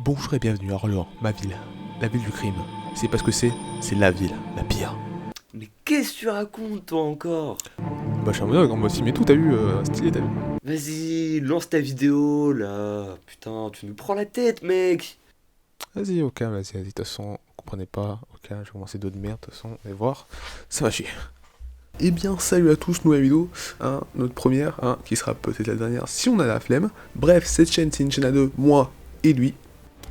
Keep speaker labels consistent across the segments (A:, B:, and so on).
A: Bonjour et bienvenue à Orléans, ma ville, la ville du crime. C'est parce que c'est la ville, la pire.
B: Mais qu'est-ce que tu racontes, toi, encore?
A: Bah Charmodog, en mode film et tout, t'as vu, stylé, t'as vu.
B: Vas-y, lance ta vidéo, là. Putain, tu nous prends la tête, mec.
A: Vas-y, ok, vas-y, de toute façon, vous comprenez pas, ok, je vais commencer d'autres de merde, de toute façon, et voir, ça va chier. Eh bien, salut à tous, nouvelle vidéo, hein, notre première, hein, qui sera peut-être la dernière si on a la flemme. Bref, cette chaîne, c'est une chaîne à deux, moi et lui.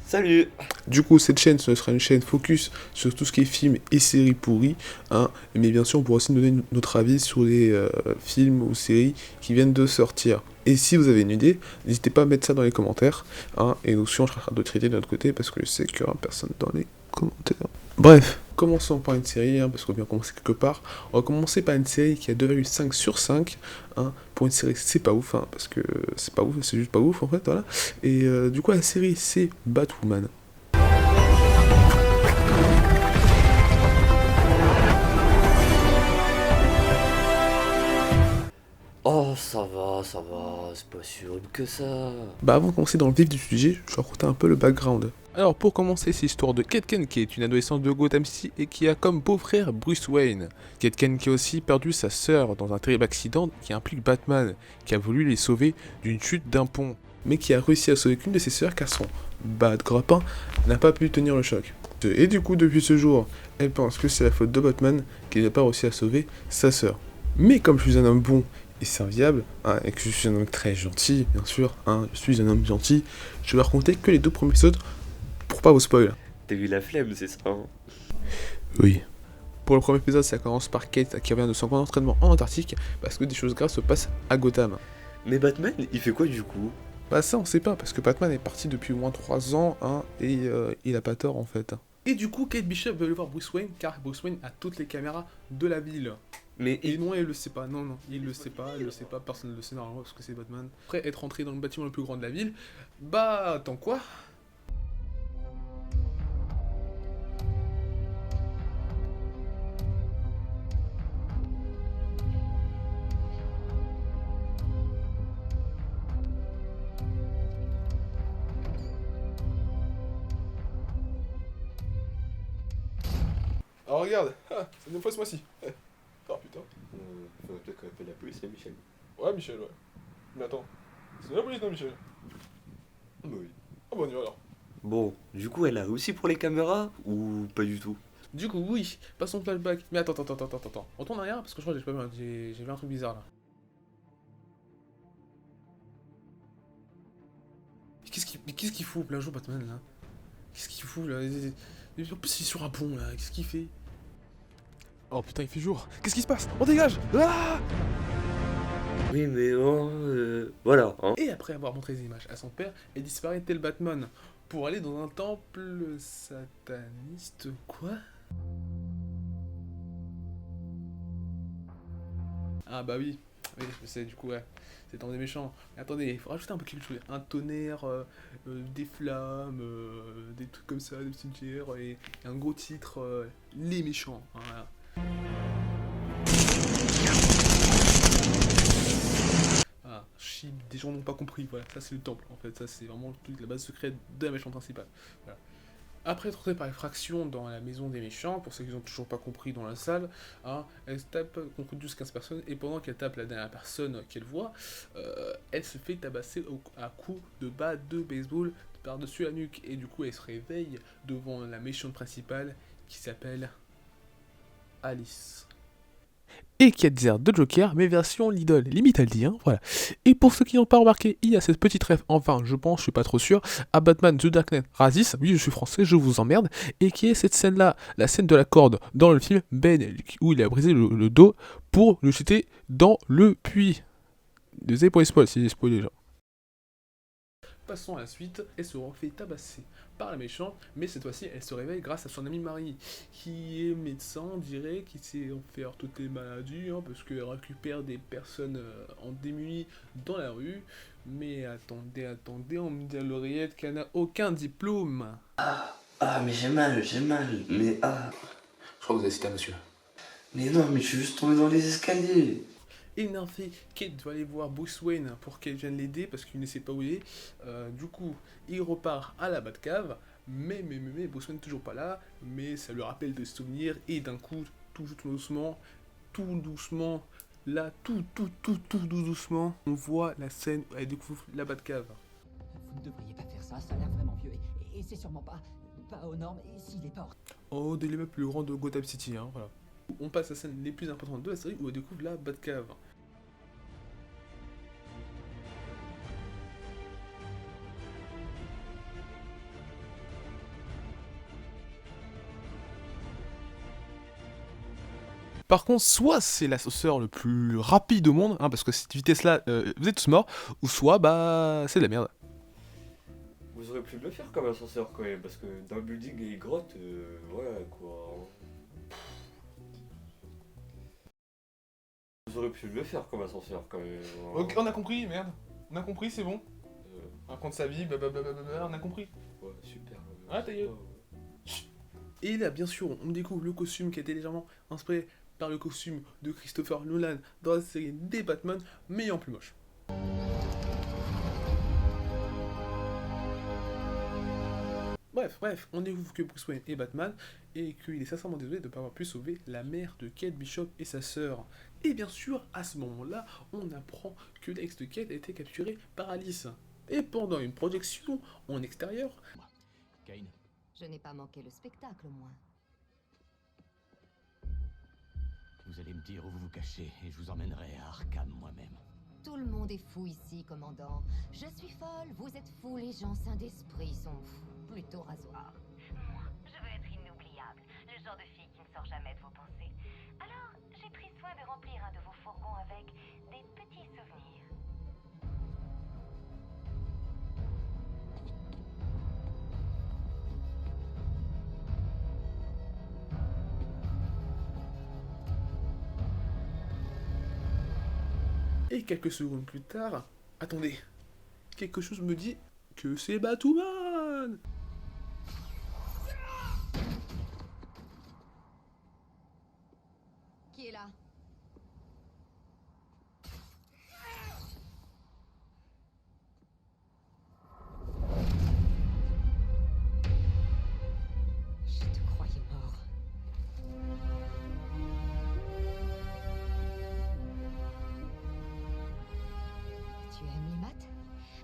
B: Salut.
A: Du coup, cette chaîne, ce sera une chaîne focus sur tout ce qui est films et séries pourries, hein, mais bien sûr, on pourra aussi nous donner notre avis sur les films ou séries qui viennent de sortir. Et si vous avez une idée, n'hésitez pas à mettre ça dans les commentaires, hein, et nous aussi on cherchera d'autres idées de notre côté, parce que je sais qu'il y aura personne dans les commentaires. Bref, commençons par une série, hein, parce qu'on va bien commencer quelque part. On va commencer par une série qui a 2,5 sur 5, hein, pour une série c'est pas ouf, hein, parce que c'est pas ouf, c'est juste pas ouf en fait, voilà. Et du coup la série c'est Batwoman.
B: Oh, ça va, c'est pas si horrible que ça.
A: Bah avant de commencer dans le vif du sujet, je vais raconter un peu le background. Alors pour commencer, c'est l'histoire de Kate Kane qui est une adolescente de Gotham City et qui a comme beau-frère Bruce Wayne. Kate Kane qui a aussi perdu sa sœur dans un terrible accident qui implique Batman, qui a voulu les sauver d'une chute d'un pont, mais qui a réussi à sauver qu'une de ses sœurs car son bad grappin n'a pas pu tenir le choc. Et du coup depuis ce jour, elle pense que c'est la faute de Batman qui n'a pas réussi à sauver sa sœur. Mais comme je suis un homme bon et serviable, hein, et que je suis un homme très gentil, bien sûr, hein, je suis un homme gentil, je vais raconter que les deux premiers épisodes pour pas vous spoil.
B: T'as eu la flemme, c'est ça, hein?
A: Oui. Pour le premier épisode, ça commence par Kate qui revient de son camp d'entraînement en Antarctique parce que des choses graves se passent à Gotham.
B: Mais Batman, il fait quoi du coup?
A: Bah ça on sait pas parce que Batman est parti depuis au moins 3 ans, hein, et il a pas tort en fait. Et du coup, Kate Bishop veut aller voir Bruce Wayne car Bruce Wayne a toutes les caméras de la ville.
B: Mais
A: Et non, elle le sait pas, non, il le sait pas, personne ne le sait normalement parce que c'est Batman. Après être rentré dans le bâtiment le plus grand de la ville, bah attends quoi? Alors regarde, c'est une fois ce mois-ci. Oh putain.
B: faudrait peut-être qu'on appelle la police, hein, Michel.
A: Ouais Michel, ouais. Mais attends, c'est la police non Michel?
B: Ah bah oui.
A: Ah bon on y va alors.
B: Bon, du coup, elle a réussi pour les caméras ou pas du tout?
A: Du coup oui, passons flashback. Mais attends. On tourne en arrière parce que je crois que j'ai vu un truc bizarre là. Qu'est-ce qu'il fout plein jour Batman là? Qu'est-ce qu'il fout là? En plus il est sur un pont là, qu'est-ce qu'il fait? Oh putain il fait jour. Qu'est-ce qui se passe? On dégage! Ah!
B: Oui, mais oh, voilà, hein.
A: Et après avoir montré les images à son père, elle disparaît tel Batman pour aller dans un temple sataniste. Quoi? Ah bah oui, je sais, du coup, ouais, c'est le temps des méchants. Mais attendez, il faut rajouter un peu quelque chose. Un tonnerre, des flammes, des trucs comme ça, des cimetières, et un gros titre, les méchants. Hein, voilà. Ah, chi, des gens n'ont pas compris, voilà, ça c'est le temple en fait, ça c'est vraiment toute la base secrète de la méchante principale. Voilà. Après être rentrée par effraction dans la maison des méchants, pour ceux qui n'ont toujours pas compris dans la salle, hein, elle se tape contre 12-15 personnes, et pendant qu'elle tape la dernière personne qu'elle voit, elle se fait tabasser à coups de bas de baseball par-dessus la nuque, et du coup elle se réveille devant la méchante principale qui s'appelle Alice. Et qui a des airs de Joker, mais version Lidl, limite elle dit, hein, voilà. Et pour ceux qui n'ont pas remarqué, il y a cette petite ref, enfin je pense, je suis pas trop sûr, à Batman The Dark Knight Rises, oui je suis français, je vous emmerde, et qui est cette scène-là, la scène de la corde dans le film Ben, où il a brisé le dos pour le jeter dans le puits. Désolé pour les spoils, si j'ai spoilé les gens. Passons à la suite, elle se refait tabasser par la méchante, mais cette fois-ci elle se réveille grâce à son ami Marie, qui est médecin, on dirait, qui sait en faire toutes les maladies, hein, parce qu'elle récupère des personnes en démunis dans la rue. Mais attendez, on me dit à l'oreillette qu'elle n'a aucun diplôme.
B: Ah, mais j'ai mal, mais ah.
A: Je crois que vous avez cité un monsieur.
B: Mais non, mais je suis juste tombé dans les escaliers.
A: Énervé, Kate doit aller voir Bruce Wayne pour qu'elle vienne l'aider parce qu'il ne sait pas où il est. Du coup, il repart à la Batcave, mais Bruce Wayne n'est toujours pas là, mais ça lui rappelle des souvenirs et d'un coup, tout doucement, là, tout doucement, on voit la scène où elle découvre la Batcave.
C: Vous ne devriez pas faire ça, ça a l'air vraiment vieux. Et c'est sûrement pas aux normes. Et s'il est pas
A: En haut de l'immeuble plus grand de Gotham City, hein, voilà. On passe à la scène les plus importantes de la série où elle découvre la Batcave. Par contre, soit c'est l'ascenseur le plus rapide au monde, hein, parce que cette vitesse-là, vous êtes tous morts, ou soit, bah, c'est de la merde.
B: Vous auriez pu le faire comme ascenseur quand même, parce que dans le building et les grottes, voilà quoi. Vous auriez pu le faire comme ascenseur quand même.
A: Ok, on a compris, merde. On a compris, c'est bon.
B: Euh,
A: On raconte sa vie, blablabla, on a compris.
B: ouais, super.
A: Ah, ta gueule. Et là, bien sûr, on découvre le costume qui a été légèrement inspiré par le costume de Christopher Nolan dans la série des Batman, mais en plus moche. Bref, on découvre que Bruce Wayne est Batman et qu'il est sincèrement désolé de ne pas avoir pu sauver la mère de Kate Bishop et sa sœur. Et bien sûr, à ce moment-là, on apprend que l'ex de Kate a été capturé par Alice. Et pendant une projection en extérieur,
D: Kane,
E: Je n'ai pas manqué le spectacle, au moins.
D: vous allez me dire où vous vous cachez et je vous emmènerai à Arkham moi-même.
E: Tout le monde est fou ici, commandant. Je suis folle, vous êtes fous, les gens sains d'esprit sont fous. Plutôt rasoir.
F: Moi, je veux être inoubliable, le genre de fille qui ne sort jamais de vos pensées. Alors, j'ai pris soin de remplir un de vos fourgons avec des petits souvenirs.
A: et quelques secondes plus tard, attendez, quelque chose me dit que c'est Batwoman.
E: Qui est là? Je te croyais mort. Tu aimes les maths?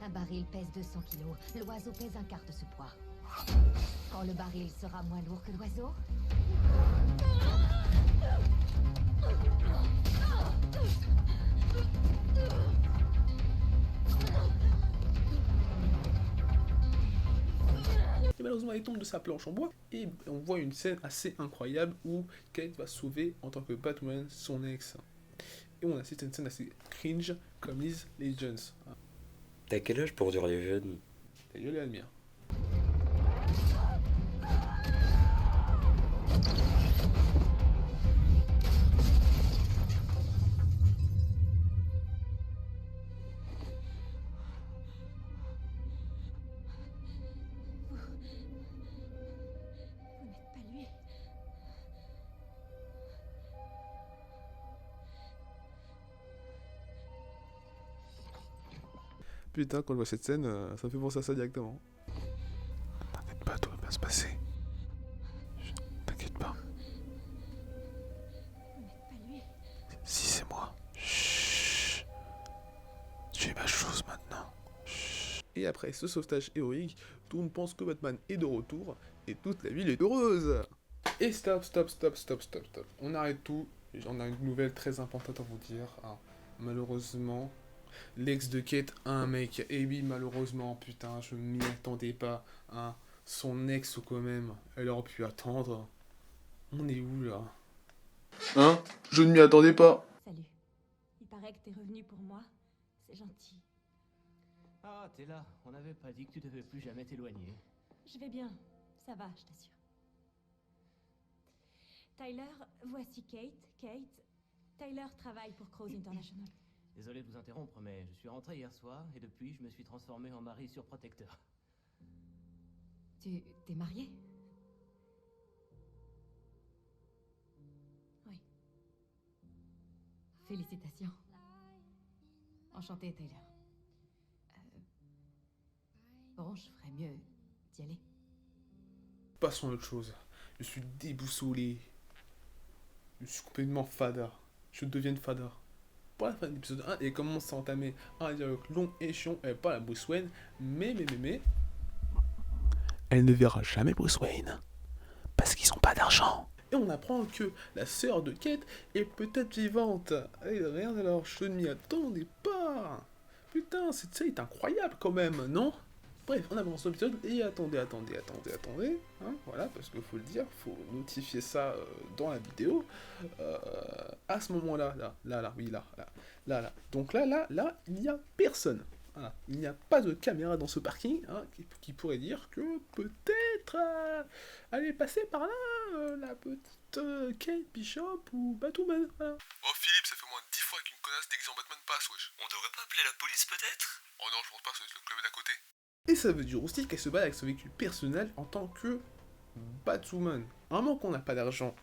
E: Un baril pèse 200 kilos. L'oiseau pèse un quart de ce poids. Quand le baril sera moins lourd que l'oiseau,
A: Et malheureusement, elle tombe de sa planche en bois et on voit une scène assez incroyable où Kate va sauver en tant que Batman son ex. Et on assiste à une scène assez cringe comme lisent les jeunes.
B: T'as quel âge pour dire les jeunes?
A: Et je l'admire.
F: Vous n'êtes pas lui.
A: Putain, quand je vois cette scène, ça me fait penser à ça directement. T'inquiète pas, tout va bien se passer. T'inquiète pas.
F: Vous n'êtes pas lui.
A: Si c'est moi. Chut. J'ai ma chose maintenant. Chut. Et après ce sauvetage héroïque, tout le monde pense que Batman est de retour et toute la ville est heureuse. Et stop. On arrête tout. On a une nouvelle très importante à vous dire. Hein. Malheureusement, l'ex de Kate a un mec. Et oui, malheureusement, putain, je m'y attendais pas. Hein. Son ex, quand même, elle aurait pu attendre. On est où là? Hein? Je ne m'y attendais pas.
F: Salut. Il paraît que t'es revenu pour moi. C'est gentil.
D: Ah, t'es là. On n'avait pas dit que tu devais plus jamais t'éloigner.
F: Je vais bien. Ça va, je t'assure. Tyler, voici Kate. Kate. Tyler travaille pour Crows International.
D: Désolé de vous interrompre, mais je suis rentré hier soir et depuis, je me suis transformé en mari surprotecteur.
E: tu t'es marié?
F: Oui.
E: Félicitations.
G: Enchantée, Taylor. Bon, je ferais mieux d'y aller.
A: Passons à autre chose. Je suis déboussolé. Je suis complètement fada. Je deviens fada. Pour la fin de l'épisode 1, il commence à entamer un dialogue long et chiant avec pas la Bruce Wayne, mais. Elle ne verra jamais Bruce Wayne. Parce qu'ils n'ont pas d'argent. Et on apprend que la sœur de Kate est peut-être vivante. Et rien alors, je ne m'y attendais pas. Putain, cette série est incroyable quand même, non? Bref, on avance dans l'épisode et attendez, hein, voilà, parce qu'il faut le dire, faut notifier ça dans la vidéo. À ce moment-là, là. Donc là, il n'y a personne. Voilà. Il n'y a pas de caméra dans ce parking, hein, qui pourrait dire que peut-être elle est passée par là, la petite Kate Bishop ou Batwoman. Voilà.
H: Oh Philippe, ça fait au moins 10 fois qu'une connasse déguisée en Batman passe, wesh. On devrait pas appeler la police peut-être? Oh non, je pense pas, ça va être le club d'à côté.
A: Et ça veut dire aussi qu'elle se bat avec son véhicule personnel en tant que Batwoman. À un moment qu'on n'a pas d'argent,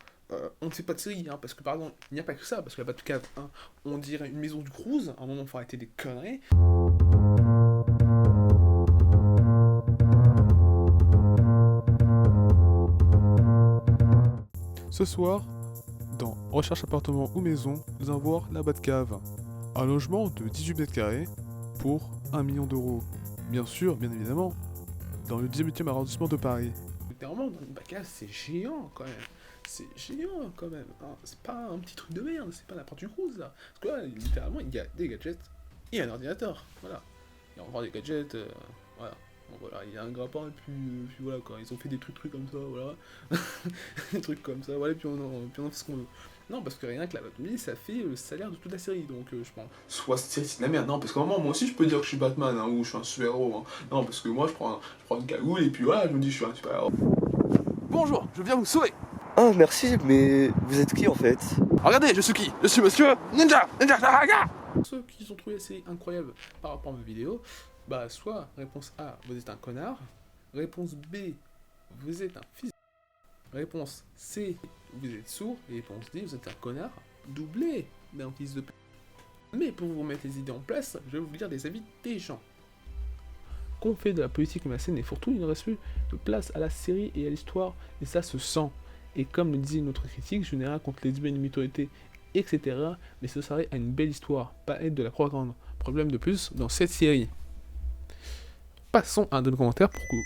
A: on ne fait pas de série, hein, parce que pardon, il n'y a pas que ça, parce que la Batcave, hein, on dirait une maison du cruise, à un moment il faut arrêter des conneries. Ce soir, dans Recherche appartement ou maison, nous allons voir la Batcave. Un logement de 18 mètres carrés pour 1 million d'euros. Bien sûr, bien évidemment, dans le 18e arrondissement de Paris. Littéralement, dans une Batcave, c'est géant quand même. C'est géant quand même. Hein. C'est pas un petit truc de merde, c'est pas la porte du cruise là. Parce que là, littéralement, il y a des gadgets et un ordinateur. Voilà. Il y a encore des gadgets, voilà. Bon, voilà, il y a un grappin et puis voilà quoi. Ils ont fait des trucs comme ça, voilà. Des trucs comme ça, voilà, puis on fait ce qu'on veut. Non, parce que rien que la Batman, ça fait le salaire de toute la série, donc je pense. Soit c'est de la merde, non, parce qu'à un moment, moi aussi je peux dire que je suis Batman, hein, ou je suis un super-héros, hein. Non, parce que moi je prends une cagoule et puis voilà, je me dis je suis un super-héros. Bonjour, je viens vous sauver.
B: Ah merci, mais vous êtes qui en fait?
A: Regardez, je suis qui? Je suis monsieur Ninja Saga. Ceux qui ont trouvé la série incroyable par rapport à ma vidéo, bah soit réponse A, vous êtes un connard, réponse B, vous êtes un fils. Réponse C, vous êtes sourd, et réponse D, vous êtes un connard doublé d'un fils de p. Mais pour vous remettre les idées en place, je vais vous lire les avis des gens. Qu'on fait de la politique malsaine et surtout, il ne reste plus de place à la série et à l'histoire, et ça se sent. Et comme le disait notre critique, je n'ai rien contre les lesbiennes, minorité, etc. Mais ce serait à une belle histoire, pas être de la propagande. Problème de plus dans cette série. Passons à un dernier commentaire pour que...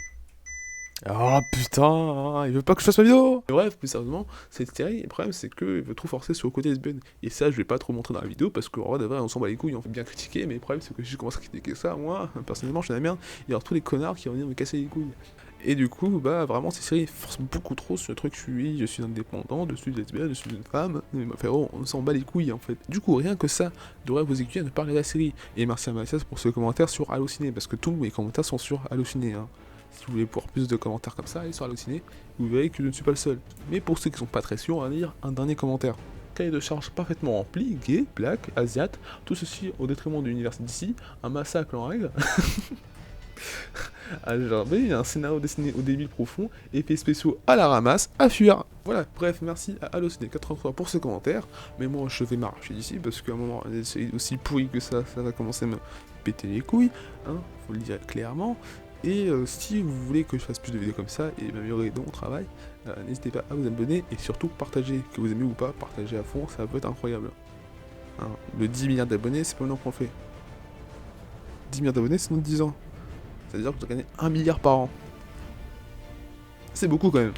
A: Ah putain, il veut pas que je fasse ma vidéo. Bref, plus sérieusement, cette série, le problème c'est qu'il veut trop forcer sur le côté lesbienne. Et ça, je vais pas trop montrer dans la vidéo parce qu'en vrai, de vrai, on s'en bat les couilles, on fait bien critiquer. Mais le problème c'est que si je commence à critiquer ça, moi, personnellement, je suis la merde. Il y aura tous les connards qui vont venir me casser les couilles. Et du coup, bah vraiment, cette série force beaucoup trop sur le truc, je suis indépendant, je suis lesbienne, je suis une femme. Mais frérot, on s'en bat les couilles en fait. Du coup, rien que ça devrait vous aiguiller à ne pas regarder la série. Et merci à Mathias pour ce commentaire sur Allociné, parce que tous mes commentaires sont sur Allociné, hein. Si vous voulez voir plus de commentaires comme ça, allez sur Allociné, vous verrez que je ne suis pas le seul. Mais pour ceux qui sont pas très sûrs, on va lire un dernier commentaire. Cahier de charge parfaitement rempli, gay, black, asiat, tout ceci au détriment de l'univers d'ici, un massacre en règle. À gerber, un scénario dessiné au débile profond, effets spéciaux à la ramasse, à fuir. Voilà, bref, merci à Allociné83 pour ce commentaire. Mais moi, je vais m'arracher d'ici parce qu'à un moment, c'est aussi pourri que ça va commencer à me péter les couilles, hein, faut le dire clairement. Et si vous voulez que je fasse plus de vidéos comme ça et m'améliorer dans mon travail, n'hésitez pas à vous abonner et surtout partager, que vous aimez ou pas, partagez à fond, ça peut être incroyable. Hein, le 10 milliards d'abonnés, c'est pas maintenant qu'on le fait. 10 milliards d'abonnés, c'est dans 10 ans. C'est-à-dire que vous gagnez 1 milliard par an. C'est beaucoup quand même.